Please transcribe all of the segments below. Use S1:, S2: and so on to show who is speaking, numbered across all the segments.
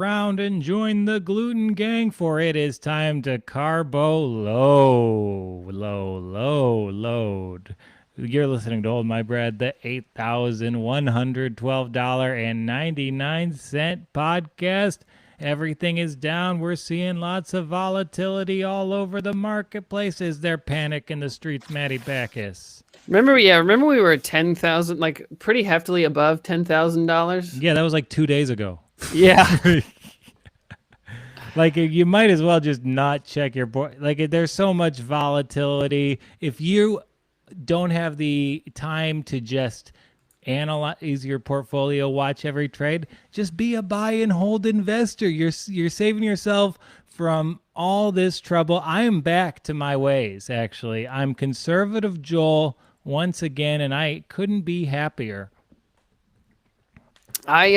S1: around and join the gluten gang, for it is time to carbo load. You're listening to Hold My Bread, the $8,112.99 podcast. Everything is down. We're seeing lots of volatility all over the marketplace. Is there panic in the streets, Matty Backus?
S2: Remember we were at 10,000, like pretty heftily above $10,000.
S1: Yeah, that was like 2 days ago.
S2: Yeah.
S1: Like, you might as well just not check your board. Like, there's so much volatility. If you don't have the time to just analyze your portfolio, watch every trade, just be a buy and hold investor. You're saving yourself from all this trouble. I am back to my ways, actually. I'm conservative Joel once again, and I couldn't be happier.
S2: I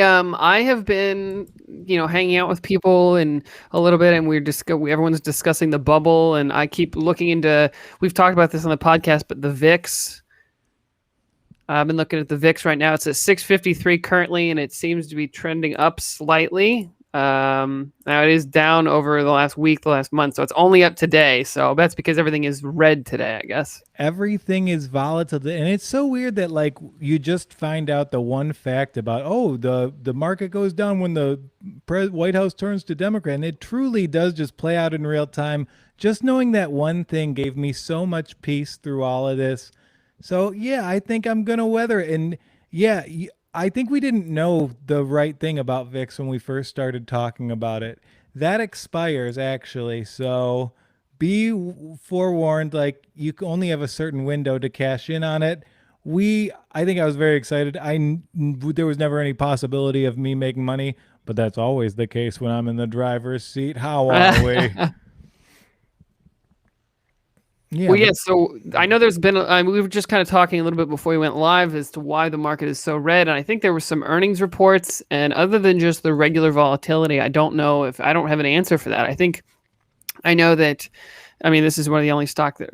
S2: have been, hanging out with people and a little bit, and everyone's discussing the bubble, and I keep looking into. We've talked about this on the podcast, but the VIX. I've been looking at the VIX right now. It's at 653 currently, and it seems to be trending up slightly. Now it is down over the last week, the last month, so it's only up today. So that's because everything is red today, I guess.
S1: Everything is volatile, and it's so weird that like you just find out the one fact about the market goes down when the White House turns to Democrat, and it truly does just play out in real time. Just knowing that one thing gave me so much peace through all of this. So yeah, I think I'm gonna weather it, and yeah. I think we didn't know the right thing about VIX when we first started talking about it. That expires, actually, so be forewarned. Like, you only have a certain window to cash in on it. I think I was very excited. There was never any possibility of me making money, but that's always the case when I'm in the driver's seat. How are we?
S2: Yeah, so I know there's been, we were just kind of talking a little bit before we went live as to why the market is so red. And I think there were some earnings reports, and other than just the regular volatility, I don't have an answer for that. I know that, this is one of the only stock that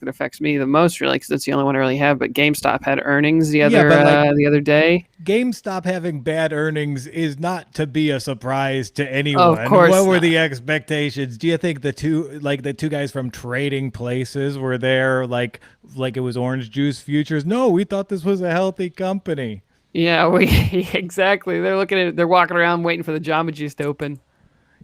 S2: affects me the most, really, because that's the only one I really have. But GameStop had earnings the other day.
S1: GameStop having bad earnings is not to be a surprise to anyone.
S2: Of course.
S1: What were the expectations? Do you think the two guys from Trading Places were there like it was orange juice futures? No, we thought this was a healthy company.
S2: Yeah, exactly. They're walking around waiting for the Jamba Juice to open.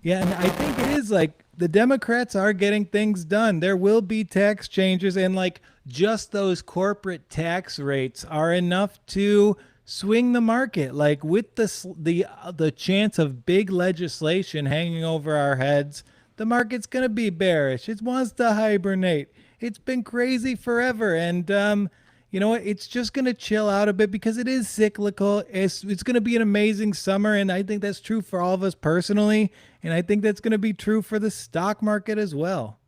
S1: Yeah, and I think it is like the Democrats are getting things done. There will be tax changes, and like just those corporate tax rates are enough to swing the market. Like, with the chance of big legislation hanging over our heads, the market's going to be bearish. It wants to hibernate. It's been crazy forever, and you know what? It's just going to chill out a bit because it is cyclical. It's going to be an amazing summer, and I think that's true for all of us personally, and I think that's going to be true for the stock market as well.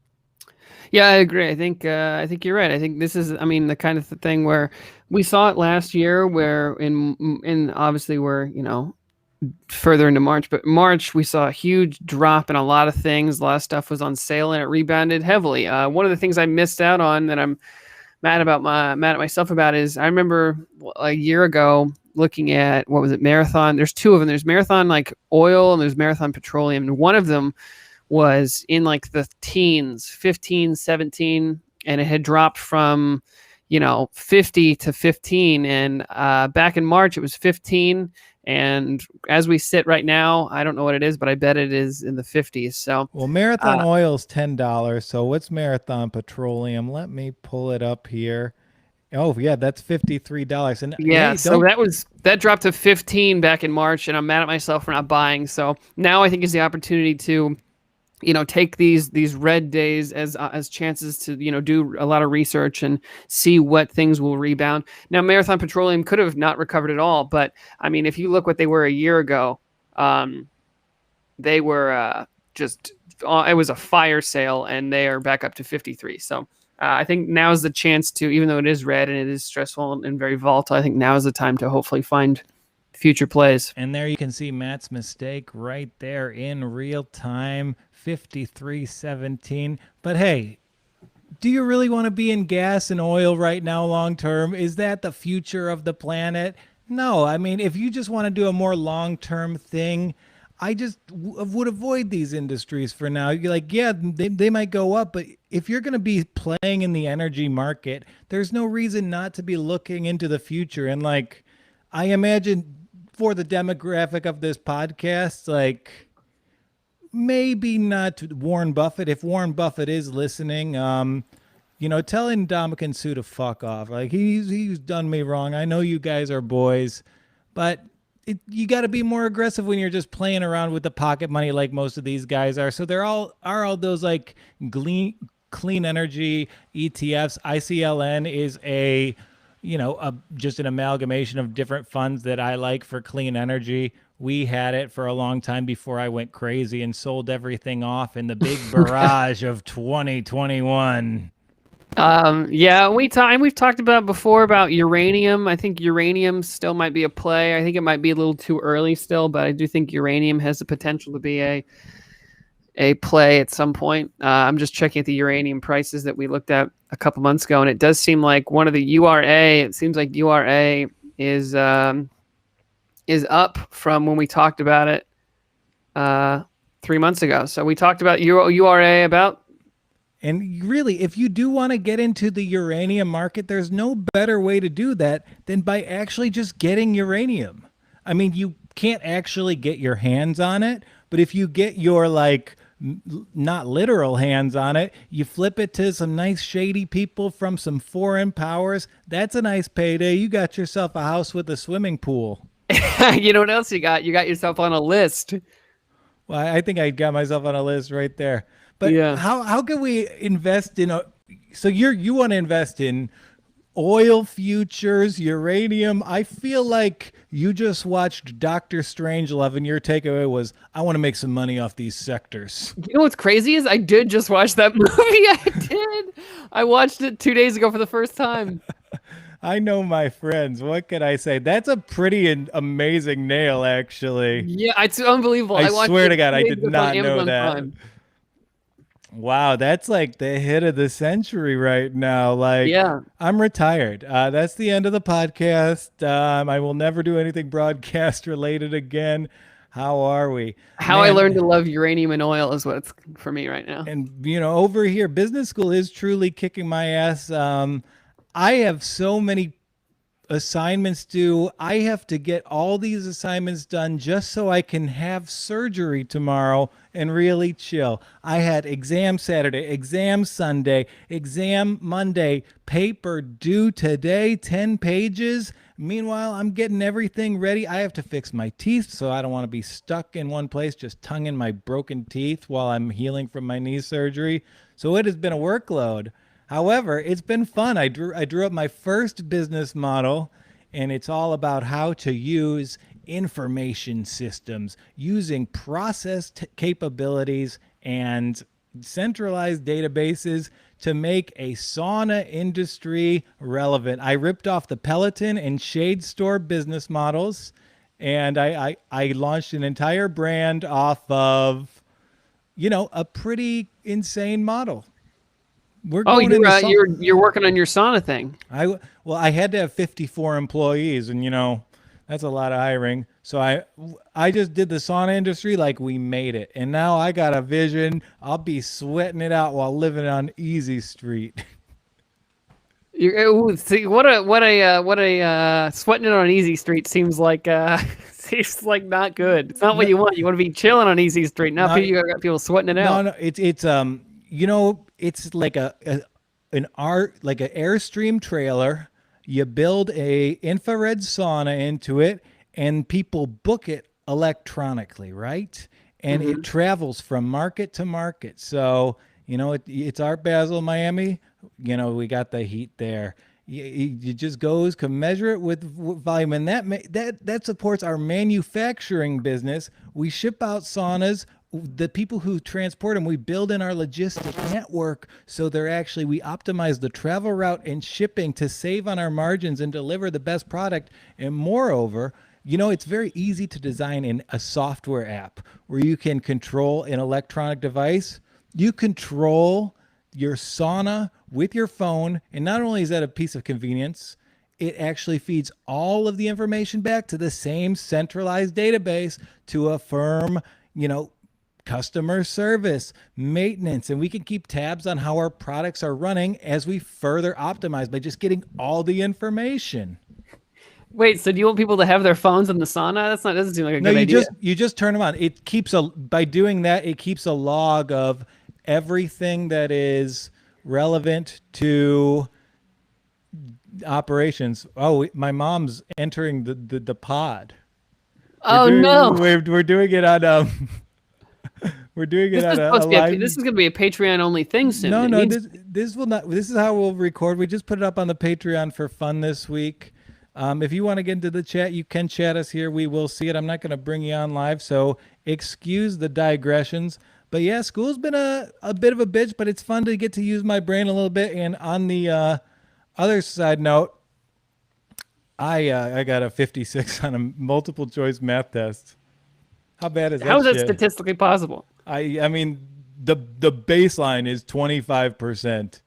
S2: Yeah, I agree. I think you're right. I think this is, the kind of thing where we saw it last year, where in obviously we're further into March, but March we saw a huge drop in a lot of things. A lot of stuff was on sale, and it rebounded heavily. One of the things I missed out on that I'm mad at myself about is I remember a year ago looking at, what was it, Marathon. There's two of them. There's Marathon like oil, and there's Marathon Petroleum. And one of them was in like the teens, 15, 17, and it had dropped from 50 to 15. And back in March it was 15. And as we sit right now, I don't know what it is, but I bet it is in the 50s. So,
S1: well, Marathon oil is $10. So what's Marathon Petroleum? Let me pull it up here. Oh yeah, that's $53. And
S2: yeah, so that dropped to 15 back in March, and I'm mad at myself for not buying. So now I think is the opportunity to, take these red days as chances to, do a lot of research and see what things will rebound. Now, Marathon Petroleum could have not recovered at all, but if you look what they were a year ago, they were it was a fire sale, and they are back up to 53. So I think now is the chance to, even though it is red and it is stressful and very volatile, I think now is the time to hopefully find future plays.
S1: And there you can see Matt's mistake right there in real time. 53.17. But hey, do you really want to be in gas and oil right now long term? Is that the future of the planet? No. If you just want to do a more long term thing, I just would avoid these industries for now. You're like, yeah, they might go up, but if you're going to be playing in the energy market, there's no reason not to be looking into the future. And like, I imagine for the demographic of this podcast, like maybe not Warren Buffett. If Warren Buffett is listening, telling Dominican Sue to fuck off. Like he's done me wrong. I know you guys are boys, but you got to be more aggressive when you're just playing around with the pocket money like most of these guys are. So there all those like clean energy ETFs. ICLN is just an amalgamation of different funds that I like for clean energy. We had it for a long time before I went crazy and sold everything off in the big barrage of 2021.
S2: Yeah, we've talked about before about uranium. I think uranium still might be a play. I think it might be a little too early still, but I do think uranium has the potential to be a play at some point. I'm just checking at the uranium prices that we looked at a couple months ago, and it does seem like one of the URA. It seems like URA is up from when we talked about it 3 months ago. So we talked about URA about.
S1: And really, if you do want to get into the uranium market, there's no better way to do that than by actually just getting uranium. I mean, you can't actually get your hands on it, but if you get your not literal hands on it, you flip it to some nice shady people from some foreign powers. That's a nice payday. You got yourself a house with a swimming pool.
S2: You know what else you got? You got yourself on a list.
S1: Well, I think I got myself on a list right there. But
S2: Yeah.
S1: how can we invest in so you want to invest in oil futures, uranium? I feel like you just watched Doctor Strangelove and your takeaway was, I want to make some money off these sectors.
S2: You know what's crazy is I did just watch that movie. I did. I watched it 2 days ago for the first time.
S1: I know my friends. What can I say? That's a pretty amazing nail, actually.
S2: Yeah, it's unbelievable.
S1: I
S2: watched
S1: swear
S2: it
S1: to God,
S2: 2
S1: I
S2: days
S1: did
S2: ago on
S1: not know
S2: Amazon
S1: that.
S2: Prime.
S1: Wow, that's like the hit of the century right now. Like,
S2: Yeah.
S1: I'm retired. That's the end of the podcast. I will never do anything broadcast related again. How are we?
S2: How I learned to love uranium and oil is what's for me right now.
S1: And, over here, business school is truly kicking my ass. I have so many assignments due. I have to get all these assignments done just so I can have surgery tomorrow and really chill. I had exam Saturday, exam Sunday, exam Monday, paper due today, 10 pages. Meanwhile, I'm getting everything ready. I have to fix my teeth, so I don't want to be stuck in one place just tonguing my broken teeth while I'm healing from my knee surgery. So it has been a workload. However, it's been fun. I drew up my first business model, and it's all about how to use information systems using process capabilities and centralized databases to make a sauna industry relevant. I ripped off the Peloton and Shade Store business models, and I launched an entire brand off of, a pretty insane model. We're going
S2: you're working on your sauna thing.
S1: I had to have 54 employees, and that's a lot of hiring. So I just did the sauna industry like we made it, and now I got a vision. I'll be sweating it out while living on Easy Street.
S2: See what a sweating it on Easy Street seems like not good. It's not what you want. You want to be chilling on Easy Street. Now you got people sweating it out.
S1: No, it's it's like an Airstream trailer. You build a infrared sauna into it, and people book it electronically, right? And it travels from market to market. So it's Art Basel, Miami. We got the heat there. It just can measure it with volume, and that supports our manufacturing business. We ship out saunas. The people who transport them, we build in our logistic network, so we optimize the travel route and shipping to save on our margins and deliver the best product. And moreover, it's very easy to design in a software app where you can control an electronic device. You control your sauna with your phone, and not only is that a piece of convenience, it actually feeds all of the information back to the same centralized database to affirm, customer service, maintenance, and we can keep tabs on how our products are running as we further optimize by just getting all the information.
S2: Wait, so do you want people to have their phones in the sauna? Doesn't seem like a
S1: No,
S2: good idea.
S1: you just turn them on. It keeps by doing that, it keeps a log of everything that is relevant to operations. Oh, my mom's entering the pod.
S2: Oh no.
S1: We're doing it on we're doing it on a live.
S2: This is going to be a Patreon only thing soon.
S1: No, this will not. This is how we'll record. We just put it up on the Patreon for fun this week. If you want to get into the chat, you can chat us here. We will see it. I'm not going to bring you on live, so excuse the digressions. But yeah, school's been a bit of a bitch, but it's fun to get to use my brain a little bit. And on the other side note, I got a 56 on a multiple choice math test. How bad is that?
S2: How is that statistically possible?
S1: I mean, the baseline is 25%.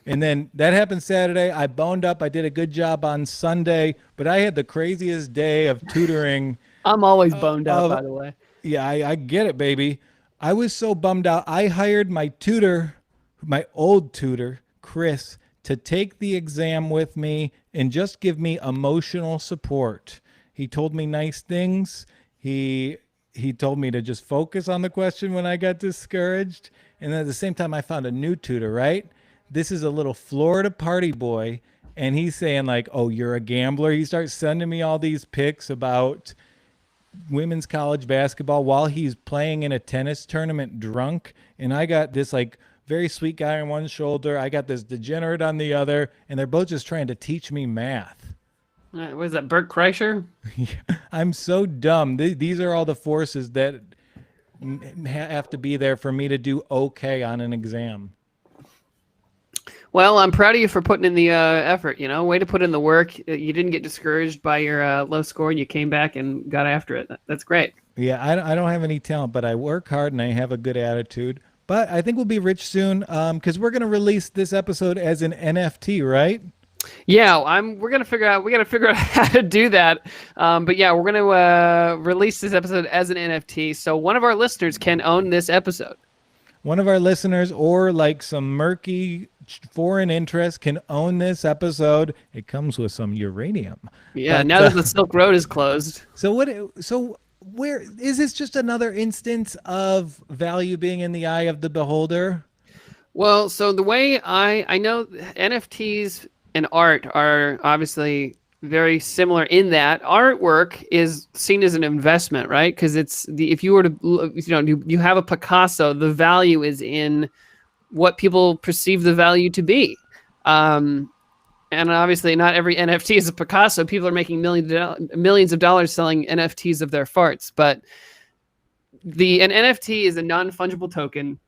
S1: And then that happened Saturday. I boned up. I did a good job on Sunday, but I had the craziest day of tutoring.
S2: I'm always boned out, by the way.
S1: Yeah, I get it, baby. I was so bummed out. I hired my tutor, my old tutor, Chris, to take the exam with me and just give me emotional support. He told me nice things. He told me to just focus on the question when I got discouraged. And then at the same time, I found a new tutor, right? This is a little Florida party boy. And he's saying like, oh, you're a gambler. He starts sending me all these pics about women's college basketball while he's playing in a tennis tournament drunk. And I got this like very sweet guy on one shoulder. I got this degenerate on the other. And they're both just trying to teach me math.
S2: What is that, Bert Kreischer?
S1: I'm so dumb. These are all the forces that have to be there for me to do okay on an exam.
S2: Well, I'm proud of you for putting in the effort. Way to put in the work. You didn't get discouraged by your low score, and you came back and got after it. That's great.
S1: Yeah, I don't have any talent, but I work hard and I have a good attitude. But I think we'll be rich soon because we're going to release this episode as an NFT, right?
S2: Yeah, we got to figure out how to do that. But yeah, we're going to release this episode as an NFT, so one of our listeners can own this episode.
S1: One of our listeners or like some murky foreign interest can own this episode. It comes with some uranium.
S2: Yeah,
S1: but,
S2: now that the Silk Road is closed.
S1: So where is this just another instance of value being in the eye of the beholder?
S2: Well, so the way I know NFTs and art are obviously very similar in that artwork is seen as an investment, right? Because if you were to, you have a Picasso, the value is in what people perceive the value to be. And obviously not every NFT is a Picasso. People are making millions of dollars selling NFTs of their farts, but an NFT is a non-fungible token,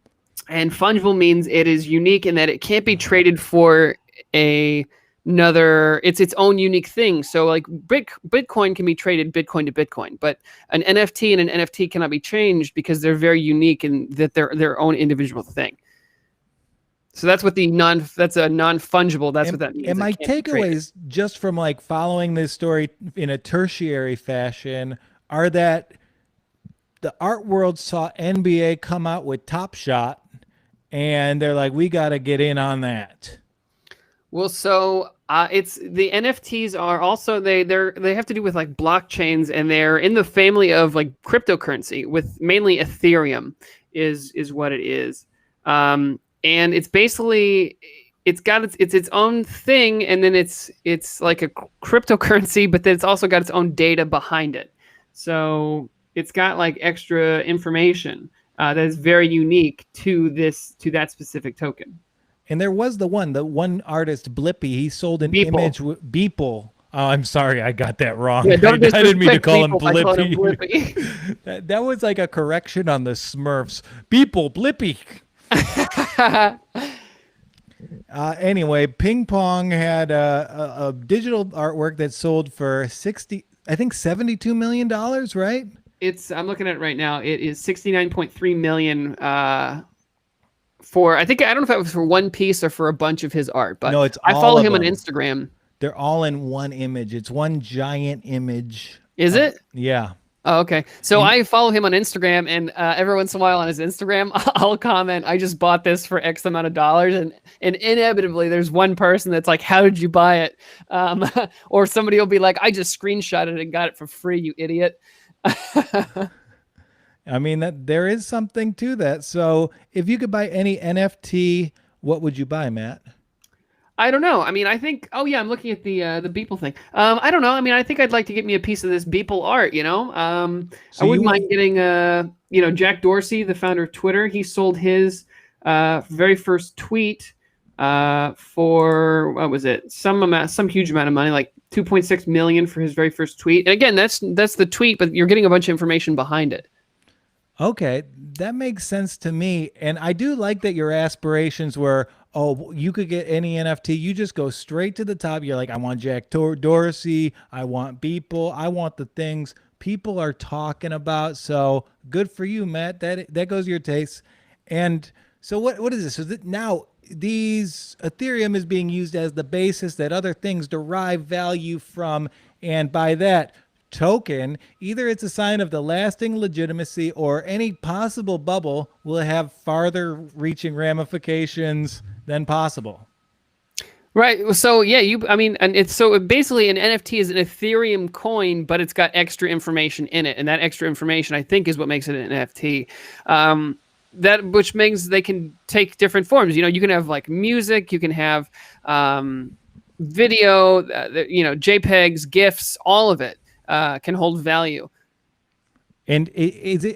S2: and fungible means it is unique in that it can't be traded for it's its own unique thing. So like Bitcoin can be traded Bitcoin to Bitcoin, but an NFT and an NFT cannot be changed because they're very unique and that they're their own individual thing. So that's what that's a non-fungible. That's what that means.
S1: And my takeaways just from like following this story in a tertiary fashion are that the art world saw NBA come out with Top Shot and they're like, we got to get in on that.
S2: Well, so it's the NFTs are also they have to do with like blockchains, and they're in the family of like cryptocurrency with mainly Ethereum is what it is. And it's basically it's its own thing, and then it's like a cryptocurrency, but then it's also got its own data behind it. So it's got like extra information that is very unique to that specific token.
S1: And there was the one artist, Blippy. He sold an image with Beeple. Oh, I'm sorry, I got that wrong. Yeah, I didn't mean to call him Blippy. That was like a correction on the Smurfs. Beeple, Blippy. Anyway, Ping Pong had a digital artwork that sold for $72 million, right?
S2: I'm looking at it right now. It is 69.3 million. I don't know if that was for one piece or for a bunch of his art, but no, I follow him on Instagram.
S1: they're all in one image. It's one giant image
S2: Is
S1: of,
S2: it?
S1: yeah.
S2: Oh, okay. So
S1: And
S2: I follow him on Instagram, and every once in a while on his Instagram, I'll comment, "I just bought this for X amount of dollars," and inevitably there's one person that's like, "How did you buy it?" Or somebody will be like, "I just screenshotted it and got it for free, you idiot."
S1: I mean that there is something to that. So if you could buy any NFT, what would you buy, Matt?
S2: I don't know. I mean, I think. Oh yeah, I'm looking at the Beeple thing. I don't know. I mean, I think I'd like to get me a piece of this Beeple art. I
S1: So you
S2: wouldn't
S1: want
S2: mind getting Jack Dorsey, the founder of Twitter. He sold his very first tweet for what was it? Some huge amount of money, like 2.6 million for his very first tweet. And again, that's the tweet, but you're getting a bunch of information behind it.
S1: Okay, that makes sense to me. And I do like that your aspirations were, oh, you could get any NFT. You just go straight to the top. You're like, I want Dorsey. I want people. I want the things people are talking about. So good for you, Matt. That goes your taste. And so what is this? So now these Ethereum is being used as the basis that other things derive value from. And by that, token, either it's a sign of the lasting legitimacy or any possible bubble will have farther reaching ramifications than possible.
S2: Right. So yeah, I mean, and it's so basically an NFT is an Ethereum coin, but it's got extra information in it, and that extra information, I think, is what makes it an NFT. That which means they can take different forms. You can have like music, you can have video, JPEGs, GIFs, all of it can hold value.
S1: And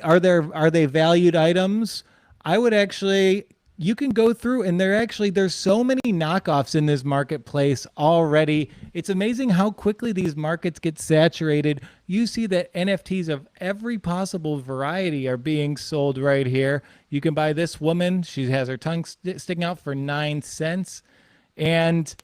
S1: are they valued items? I would actually you can go through and there's so many knockoffs in this marketplace already. It's amazing how quickly these markets get saturated. You see that NFTs of every possible variety are being sold right here. You can buy this woman. She has her tongue sticking out for 9 cents. And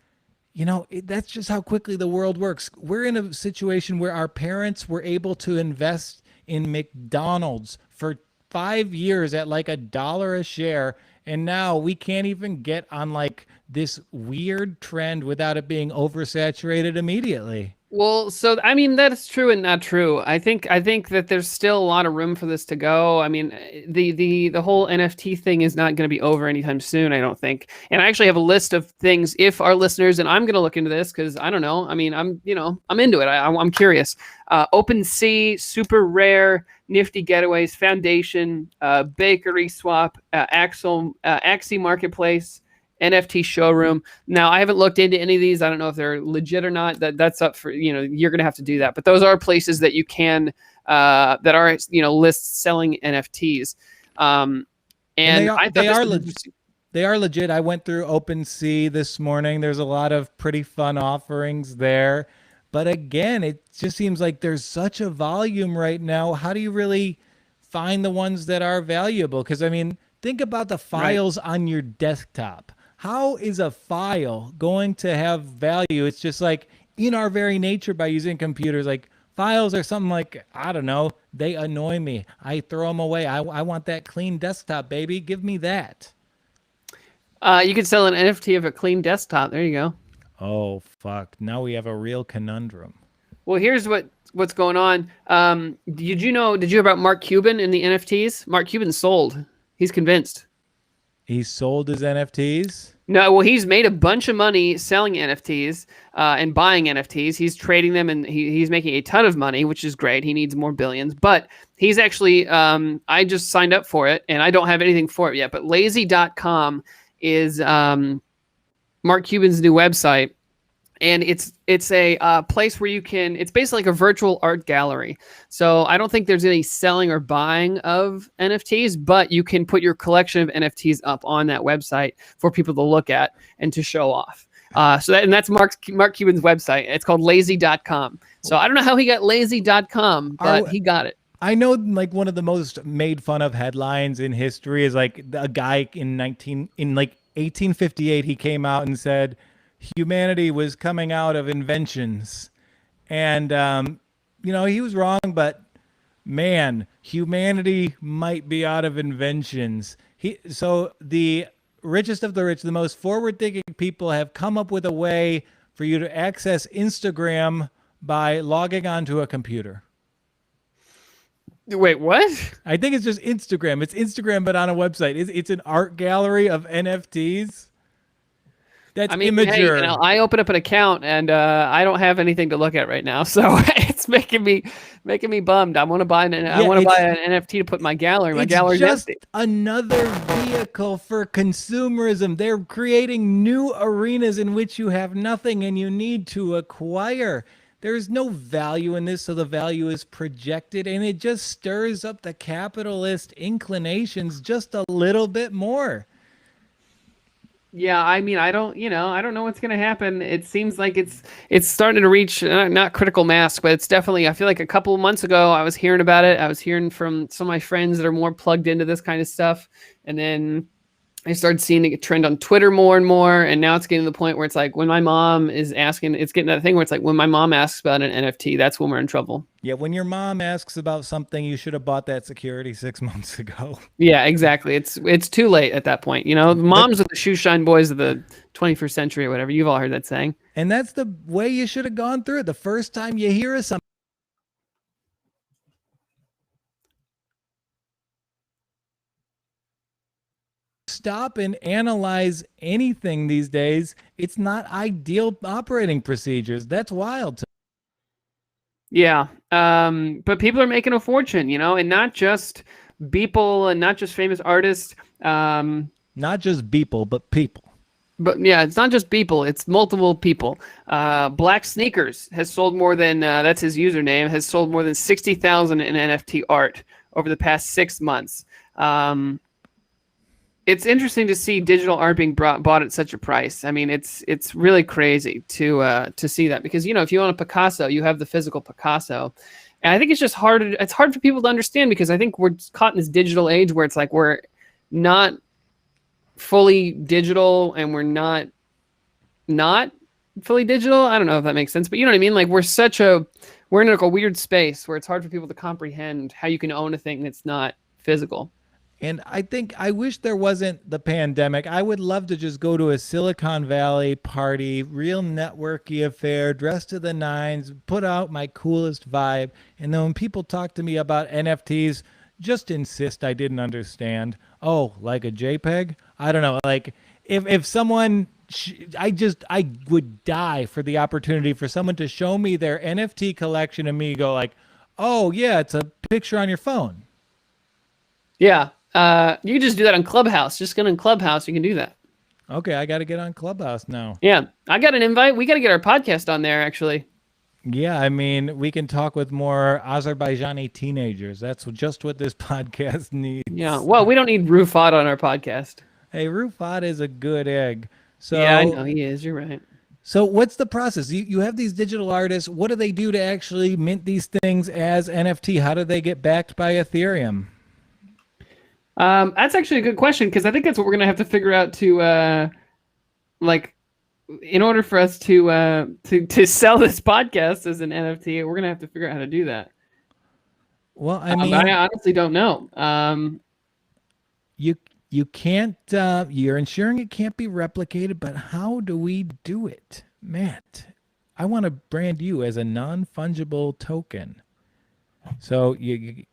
S1: that's just how quickly the world works. We're in a situation where our parents were able to invest in McDonald's for 5 years at like $1 a share. And now we can't even get on like this weird trend without it being oversaturated immediately.
S2: Well, so I mean that's true and not true. I think that there's still a lot of room for this to go. I mean, the whole NFT thing is not going to be over anytime soon, I don't think. And I actually have a list of things if our listeners, and I'm going to look into this because I don't know. I mean, I'm into it. I'm curious. OpenSea, Super Rare, Nifty Getaways, Foundation, Bakery Swap, Axie Marketplace, NFT showroom. Now, I haven't looked into any of these. I don't know if they're legit or not. That's up for, you're going to have to do that. But those are places that you can, that are, lists selling NFTs. And
S1: And
S2: I thought
S1: they
S2: this
S1: are
S2: was
S1: legit.
S2: interesting.
S1: They are legit. I went through OpenSea this morning. There's a lot of pretty fun offerings there. But again, it just seems like there's such a volume right now. How do you really find the ones that are valuable? Because, I mean, think about the
S2: Right.
S1: files on your desktop. How is a file going to have value? It's just like in our very nature by using computers, like files are something like, I don't know, they annoy me. I throw them away. I want that clean desktop, baby. Give me that.
S2: You could sell an NFT of a clean desktop. There you go.
S1: Oh, fuck. Now we have a real conundrum.
S2: Well, here's what's going on. Did you hear about Mark Cuban in the NFTs? Mark Cuban sold. He's convinced.
S1: He sold his NFTs.
S2: No, well, he's made a bunch of money selling NFTs and buying NFTs. He's trading them, and he's making a ton of money, which is great. He needs more billions. But he's actually, I just signed up for it, and I don't have anything for it yet. But lazy.com is Mark Cuban's new website. And it's a place where you can. It's basically like a virtual art gallery. So I don't think there's any selling or buying of NFTs, but you can put your collection of NFTs up on that website for people to look at and to show off. That's Mark Cuban's website. It's called lazy.com. So I don't know how he got lazy.com, but he got it.
S1: I know like one of the most made fun of headlines in history is like a guy in 1858 he came out and said humanity was coming out of inventions. And, he was wrong, but man, humanity might be out of inventions. So the richest of the rich, the most forward thinking people have come up with a way for for you to access Instagram by logging onto a computer.
S2: Wait, what?
S1: I think it's just Instagram. It's Instagram, but on a website. It's an art gallery of NFTs. That's
S2: I mean, hey,
S1: immature.
S2: I open up an account and I don't have anything to look at right now, so it's making me bummed. I want to buy
S1: Yeah,
S2: an NFT to put in my gallery. My
S1: it's
S2: gallery's
S1: just
S2: empty.
S1: another vehicle for consumerism. They're creating new arenas in which you have nothing and you need to acquire. There's no value in this, so the value is projected, and it just stirs up the capitalist inclinations just a little bit more.
S2: Yeah, I mean, I don't know what's gonna happen. It seems like it's starting to reach not critical mass, but it's definitely. I feel like a couple of months ago, I was hearing about it. I was hearing from some of my friends that are more plugged into this kind of stuff, and then I started seeing it trend on Twitter more and more, and now it's getting to the point where it's like when my mom is asking, it's getting to that thing where it's like when my mom asks about an NFT, that's when we're in trouble.
S1: Yeah, when your mom asks about something, you should have bought that security 6 months ago.
S2: Yeah, exactly. It's too late at that point. You know, the
S1: But
S2: moms are the shoe shine boys of the 21st century or whatever. You've all heard that saying.
S1: and that's the way you should have gone through it. The first time you hear of something, stop and analyze anything these days. It's not ideal operating procedures. That's wild.
S2: Yeah. But people are making a fortune, you know, and not just people and not just famous artists.
S1: Not just people, but people.
S2: But yeah, it's not just people, it's multiple people. Black Sneakers has sold more than, that's his username, has sold more than 60,000 in NFT art over the past 6 months. It's interesting to see digital art being bought at such a price. I mean, it's really crazy to see that because, you know, if you own a Picasso, you have the physical Picasso. And I think it's just hard. It's hard for people to understand because I think we're caught in this digital age where it's like we're not fully digital and we're not fully digital. I don't know if that makes sense, but you know what I mean? Like we're in like a weird space where it's hard for people to comprehend how you can own a thing that's not physical.
S1: And I wish there wasn't the pandemic. I would love to just go to a Silicon Valley party, real networky affair, dressed to the nines, put out my coolest vibe. And then when people talk to me about NFTs, just insist I didn't understand. Oh, like a JPEG? I don't know. Like if someone, I would die for the opportunity for someone to show me their NFT collection and me go like, oh yeah, it's a picture on your phone.
S2: Yeah. You can just do that on Clubhouse. Just go on Clubhouse. You can do that.
S1: Okay, I got to get on Clubhouse now.
S2: Yeah. I got an invite. We got to get our podcast on there, actually.
S1: Yeah, I mean, we can talk with more Azerbaijani teenagers. That's just what this podcast needs.
S2: Yeah. Well, we don't need Rufat on our podcast.
S1: Hey, Rufat is a good egg. So
S2: Yeah, I know he is. You're right.
S1: So what's the process? You have these digital artists. What do they do to actually mint these things as NFT? How do they get backed by Ethereum?
S2: That's actually a good question because I think that's what we're gonna have to figure out to like in order for us to sell this podcast as an NFT, we're gonna have to figure out how to do that.
S1: Well, I mean,
S2: I honestly don't know.
S1: you can't. You're ensuring it can't be replicated, but how do we do it, Matt? I want to brand you as a non-fungible token. So you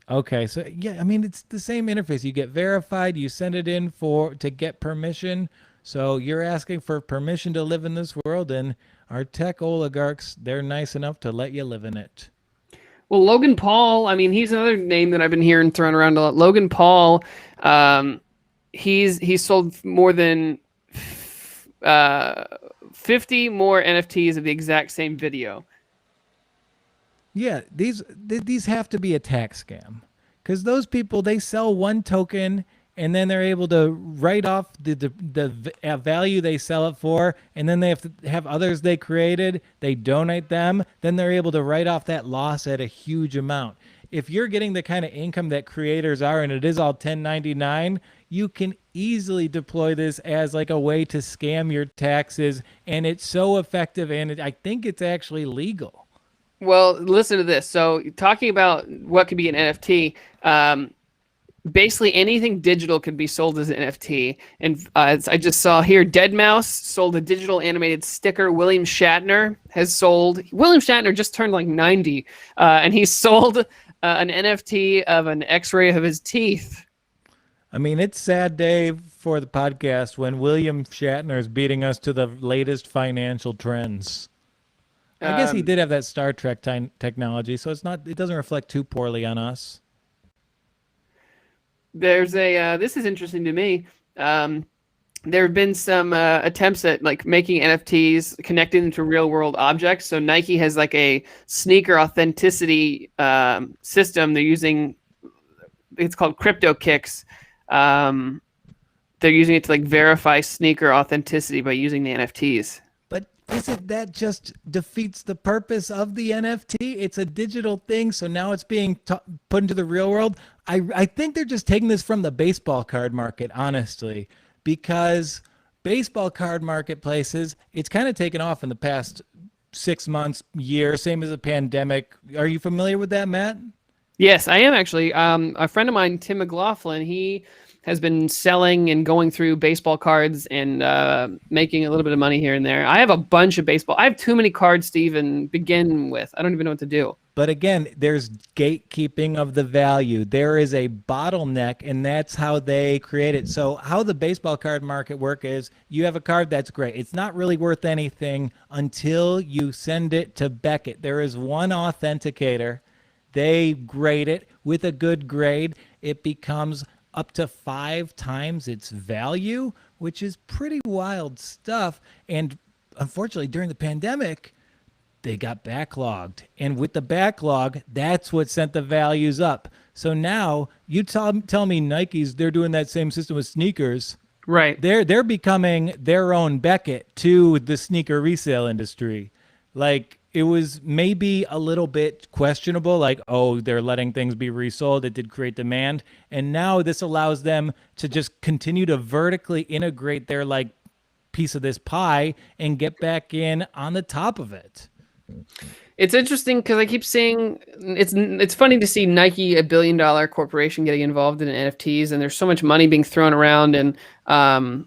S1: okay, so yeah, I mean it's the same interface. You get verified, you send it in to get permission. So you're asking for permission to live in this world, and our tech oligarchs, they're nice enough to let you live in it.
S2: Well, Logan Paul, I mean, he's another name that I've been hearing thrown around a lot. Logan Paul, he's sold more than 50 more NFTs of the exact same video.
S1: Yeah, these have to be a tax scam because those people they sell one token and then they're able to write off the value they sell it for, and then they have to have others they created, they donate them, then they're able to write off that loss at a huge amount. If you're getting the kind of income that creators are and it is all 1099, you can easily deploy this as like a way to scam your taxes, and it's so effective, and I think it's actually legal.
S2: Well, listen to this. So talking about what could be an NFT, basically anything digital could be sold as an NFT. And I just saw here, Deadmau5 sold a digital animated sticker. William Shatner has sold. William Shatner just turned like 90, and he sold an NFT of an X-ray of his teeth.
S1: I mean, it's sad day for the podcast when William Shatner is beating us to the latest financial trends. I guess he
S2: Um,
S1: did have that Star Trek technology, so it doesn't reflect too poorly on us.
S2: there's a this is interesting to me. Um, there have been some attempts at like making NFTs connecting them to real world objects. So Nike has like a sneaker authenticity system. They're using, it's called Crypto Kicks. Um, they're using it to like verify sneaker authenticity by using the NFTs.
S1: But isn't that just defeats the purpose of the NFT? It's a digital thing, so now it's being put into the real world. I think they're just taking this from the baseball card market, honestly, because baseball card marketplaces, it's kind of taken off in the past 6 months, year, same as the pandemic. Are you familiar with that, Matt?
S2: Yes, I am actually. A friend of mine, Tim McLaughlin, he has been selling and going through baseball cards and making a little bit of money here and there. I have a bunch of baseball. I have too many cards to even begin with. I don't even know what to do.
S1: But again, there's gatekeeping of the value. There is a bottleneck, and that's how they create it. So how the baseball card market work is you have a card that's great. It's not really worth anything until you send it to Beckett. There is one authenticator. They grade it with a good grade. It becomes up to 5 times its value, which is pretty wild stuff. And unfortunately, during the pandemic, they got backlogged. And with the backlog, that's what sent the values up. So now you tell me Nike's, they're doing that same system with sneakers.
S2: Right.
S1: They're becoming their own Beckett to the sneaker resale industry. Like it was maybe a little bit questionable, like, oh, they're letting things be resold. It did create demand. And now this allows them to just continue to vertically integrate their like piece of this pie and get back in on the top of it.
S2: It's interesting because I keep seeing it's funny to see Nike, $1 billion corporation, getting involved in NFTs, and there's so much money being thrown around, and I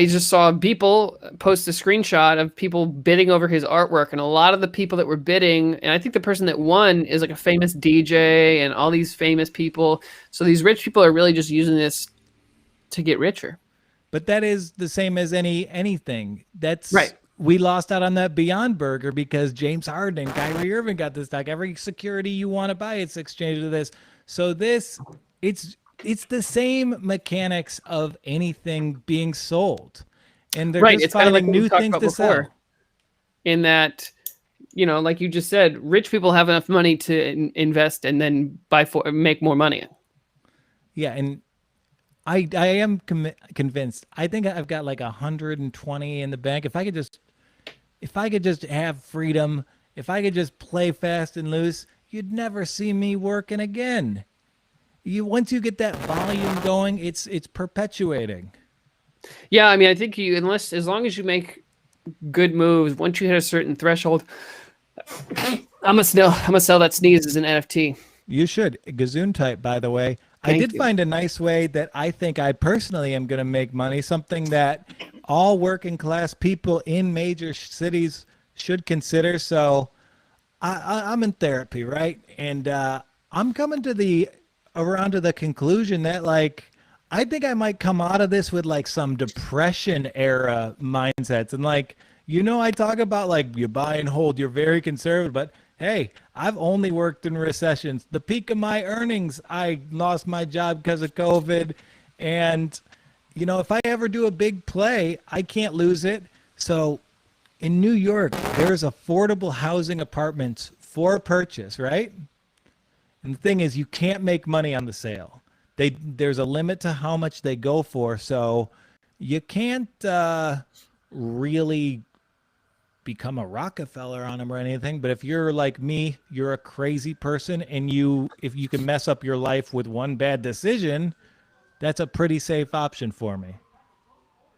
S2: just saw people post a screenshot of people bidding over his artwork, and a lot of the people that were bidding, and I think the person that won is like a famous DJ and all these famous people. So these rich people are really just using this to get richer.
S1: But that is the same as anything. That's
S2: Right.
S1: We lost out on that Beyond Burger because James Harden and Kyrie Irving got this stock. Every security you want to buy, it's exchanged to this. So it's the same mechanics of anything being sold, and they're
S2: Right.
S1: just
S2: It's kind of like
S1: finding
S2: what we
S1: new
S2: talked
S1: things
S2: about
S1: to
S2: before,
S1: sell.
S2: in that, like you just said, rich people have enough money to invest and then make more money.
S1: Yeah, and I am convinced. I think I've got like 120 in the bank. If I could just have freedom, if I could just play fast and loose, you'd never see me working again. Once you get that volume going, it's perpetuating.
S2: Yeah, I mean, I think as long as you make good moves, once you hit a certain threshold, I'm gonna sell that sneeze as an NFT.
S1: You should. Gazoon type, by the way. I
S2: Thank
S1: did
S2: you.
S1: find a nice way that I think I personally am going to make money, something that all working class people in major cities should consider. So I'm in therapy, right? And I'm coming around to the conclusion that like, I think I might come out of this with like some depression era mindsets. And like, I talk about like you buy and hold, you're very conservative, but hey, I've only worked in recessions. The peak of my earnings, I lost my job because of COVID. And, if I ever do a big play, I can't lose it. So in New York, there's affordable housing apartments for purchase, right? And the thing is, you can't make money on the sale. There's a limit to how much they go for. So you can't really become a Rockefeller on them or anything. But if you're like me, you're a crazy person, and if you can mess up your life with one bad decision, that's a pretty safe option for me.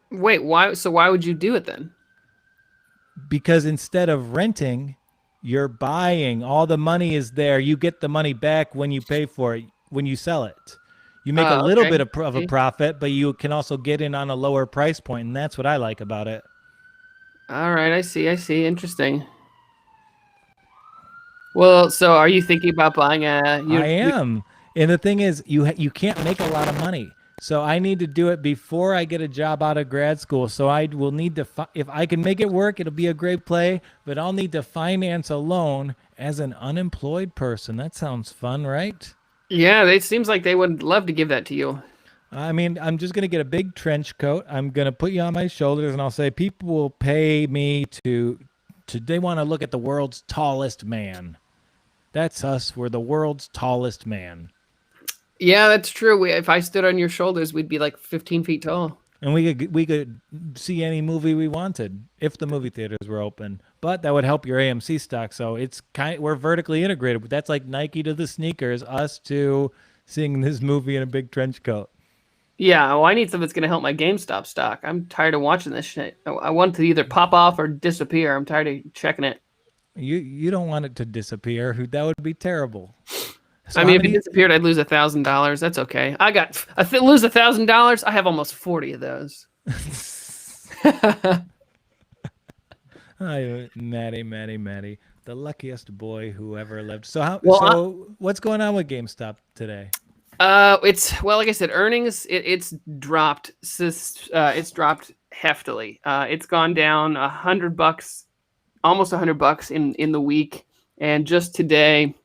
S2: Wait, why? So why would you do it then?
S1: Because instead of renting, You're buying. All the money is there. You get the money back when you pay for it, when you sell it. You make a little
S2: Okay.
S1: bit of a profit, but you can also get in on a lower price point, and that's what I like about it.
S2: All right, I see. I see. Interesting. Well, so are you thinking about buying a
S1: I
S2: you
S1: am. And the thing is, you can't make a lot of money. So I need to do it before I get a job out of grad school. So I will need to if I can make it work, it'll be a great play, but I'll need to finance a loan as an unemployed person. That sounds fun, right?
S2: Yeah, it seems like they would love to give that to you.
S1: I mean, I'm just going to get a big trench coat. I'm going to put you on my shoulders and I'll say people will pay me to they want to look at the world's tallest man. That's us. We're the world's tallest man.
S2: Yeah, that's true. If I stood on your shoulders, we'd be like 15 feet tall.
S1: And we could see any movie we wanted if the movie theaters were open. But that would help your AMC stock. So it's we're vertically integrated. That's like Nike to the sneakers, us to seeing this movie in a big trench coat.
S2: Yeah, well, I need something that's going to help my GameStop stock. I'm tired of watching this shit. I want it to either pop off or disappear. I'm tired of checking it.
S1: You don't want it to disappear. That would be terrible. So
S2: I
S1: how
S2: mean, if it
S1: many?
S2: disappeared, I'd lose $1,000. That's okay. Lose $1,000. I have almost 40 of those.
S1: Maddie, the luckiest boy who ever lived. So how?
S2: Well,
S1: So what's going on with GameStop today?
S2: it's well, like I said, earnings it's dropped. It's dropped heftily. It's gone down $100, almost $100 in the week, and just today,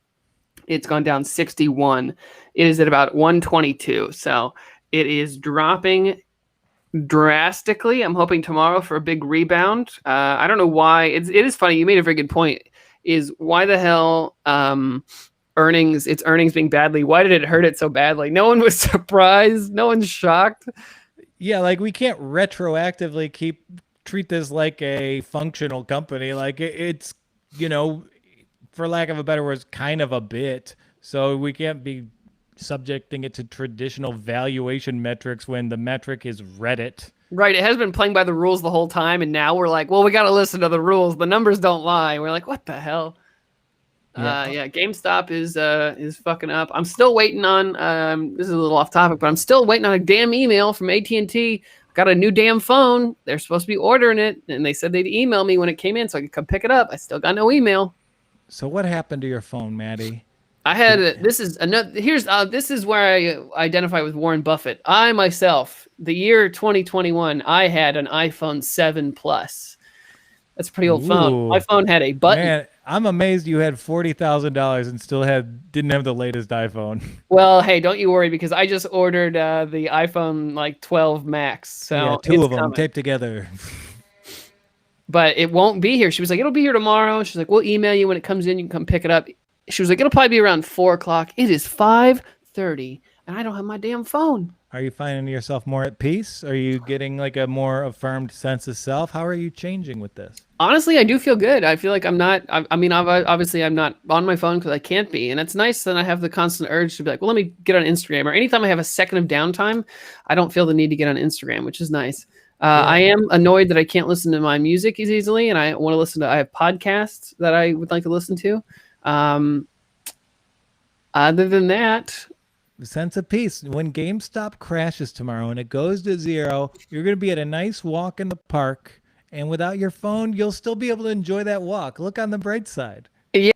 S2: it's gone down 61. It is at about 122. So it is dropping drastically. I'm hoping tomorrow for a big rebound. I don't know why. It is funny. You made a very good point. Is why the hell its earnings being badly? Why did it hurt it so badly? No one was surprised. No one's shocked.
S1: Yeah, like we can't retroactively treat this like a functional company. Like it's for lack of a better word, kind of a bit. So we can't be subjecting it to traditional valuation metrics when the metric is Reddit.
S2: Right. It has been playing by the rules the whole time, and now we're like, well, we got to listen to the rules. The numbers don't lie. We're like, what the hell?
S1: Yeah.
S2: Yeah, GameStop is fucking up. I'm still waiting on. This is a little off topic, but I'm still waiting on a damn email from AT&T. Got a new damn phone. They're supposed to be ordering it, and they said they'd email me when it came in so I could come pick it up. I still got no email.
S1: So what happened to your phone, Maddie?
S2: I had this is another. This is where I identify with Warren Buffett. I myself, the year 2021, I had an iPhone 7 Plus. That's a pretty old phone. My phone had a button.
S1: Man, I'm amazed you had $40,000 and still didn't have the latest iPhone.
S2: Well, hey, don't you worry because I just ordered the iPhone like 12 Max. So
S1: yeah, two of them
S2: coming.
S1: taped together.
S2: But it won't be here. She was like, it'll be here tomorrow. She's like, we'll email you when it comes in. You can come pick it up. She was like, it'll probably be around 4:00. It is 5:30, and I don't have my damn phone.
S1: Are you finding yourself more at peace? Are you getting like a more affirmed sense of self? How are you changing with this?
S2: Honestly, I do feel good. I feel like I'm not. I mean, obviously, I'm not on my phone because I can't be, and it's nice that I have the constant urge to be like, well, let me get on Instagram. Or anytime I have a second of downtime, I don't feel the need to get on Instagram, which is nice. I am annoyed that I can't listen to my music as easily, and I want to listen to. I have podcasts that I would like to listen to. Other than that,
S1: Sense of peace. When GameStop crashes tomorrow and it goes to zero, you're going to be at a nice walk in the park, and without your phone, you'll still be able to enjoy that walk. Look on the bright side.
S2: yeah.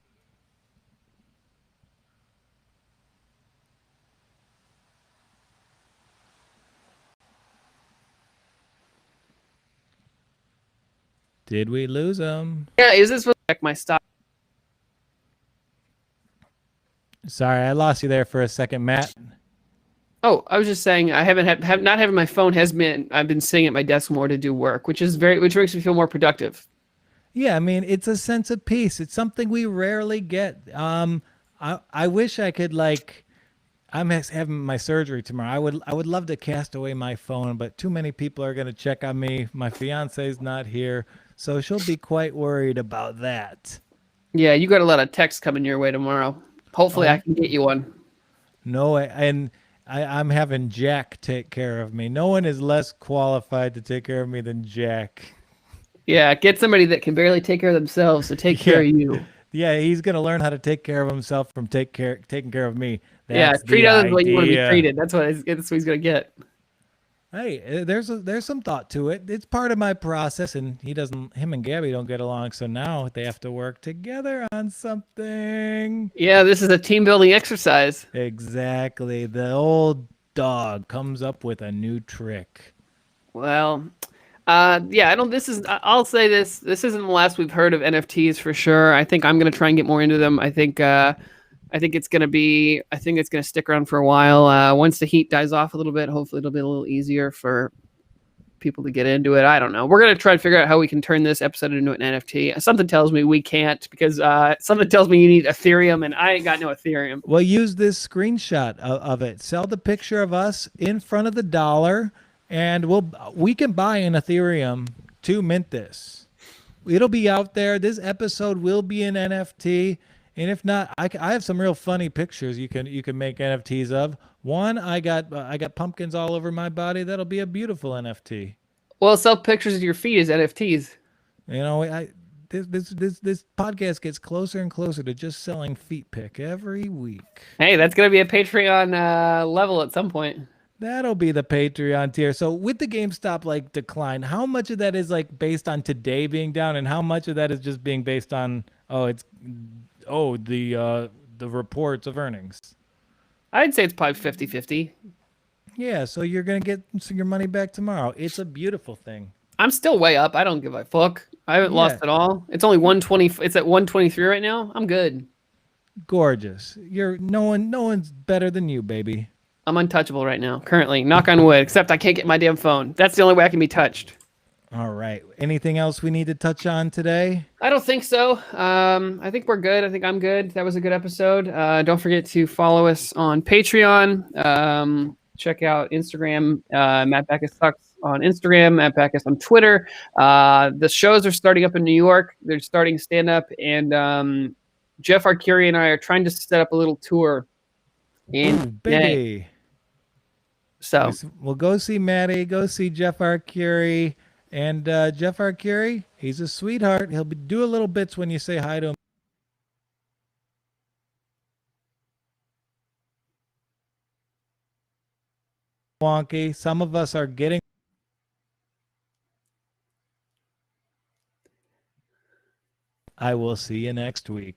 S1: Did we lose them?
S2: Yeah, is this supposed to check my stock?
S1: Sorry, I lost you there for a second, Matt.
S2: Oh, I was just saying I haven't not having my phone has been I've been sitting at my desk more to do work, which makes me feel more productive.
S1: Yeah, I mean, it's a sense of peace. It's something we rarely get. I wish I could I'm having my surgery tomorrow. I would love to cast away my phone, but too many people are going to check on me. My fiance's not here, so she'll be quite worried about that.
S2: Yeah, you got a lot of texts coming your way tomorrow. Hopefully, I can get you one.
S1: No, I'm having Jack take care of me. No one is less qualified to take care of me than Jack.
S2: Yeah, get somebody that can barely take care of themselves to take care of you.
S1: Yeah, he's gonna learn how to take care of himself from taking care of me.
S2: Yeah,
S1: That's
S2: treat
S1: the
S2: others the way you want to be
S1: idea.
S2: treated. That's what he's gonna get.
S1: Hey, there's some thought to it. It's part of my process, and him and Gabby don't get along, so now they have to work together on something.
S2: Yeah, this is a team building exercise.
S1: Exactly. The old dog comes up with a new trick.
S2: Well, yeah, I don't. This is. I'll say this. This isn't the last we've heard of NFTs for sure. I think I'm gonna try and get more into them. I think. I think it's gonna be. I think it's gonna stick around for a while. Once the heat dies off a little bit, hopefully it'll be a little easier for people to get into it. I don't know. We're gonna try to figure out how we can turn this episode into an NFT. Something tells me we can't because something tells me you need Ethereum, and I ain't got no Ethereum.
S1: Well, use this screenshot of it. Sell the picture of us in front of the dollar, and we can buy an Ethereum to mint this. It'll be out there. This episode will be an NFT, and if not, I have some real funny pictures you can make NFTs of. One, I got pumpkins all over my body. That'll be a beautiful NFT.
S2: Well, sell pictures of your feet as NFTs.
S1: You know, this podcast gets closer and closer to just selling feet pick every week.
S2: Hey, that's gonna be a Patreon level at some point.
S1: That'll be the Patreon tier. So with the GameStop like decline, how much of that is like based on today being down, and how much of that is just being based on the reports of earnings?
S2: I'd say it's probably 50-50.
S1: Yeah, so you're gonna get your money back tomorrow. It's a beautiful thing.
S2: I'm still way up. I don't give a fuck. I haven't lost at all. It's only 120. It's at 123 right now. I'm good.
S1: Gorgeous. No one's better than you, baby.
S2: I'm untouchable right now, currently. Knock on wood, except I can't get my damn phone. That's the only way I can be touched.
S1: All right. Anything else we need to touch on today?
S2: I don't think so. I think we're good. I think I'm good. That was a good episode. Don't forget to follow us on Patreon. Check out Instagram. Matt Backus Sucks on Instagram. Matt Backus on Twitter. The shows are starting up in New York. They're starting stand up, and Jeff Arcuri and I are trying to set up a little tour in May.
S1: Baby.
S2: So
S1: we'll go see Maddie, go see Jeff Arcuri. And Jeff Arcuri, he's a sweetheart. He'll do a little bits when you say hi to him. Wonky. Some of us are getting. I will see you next week.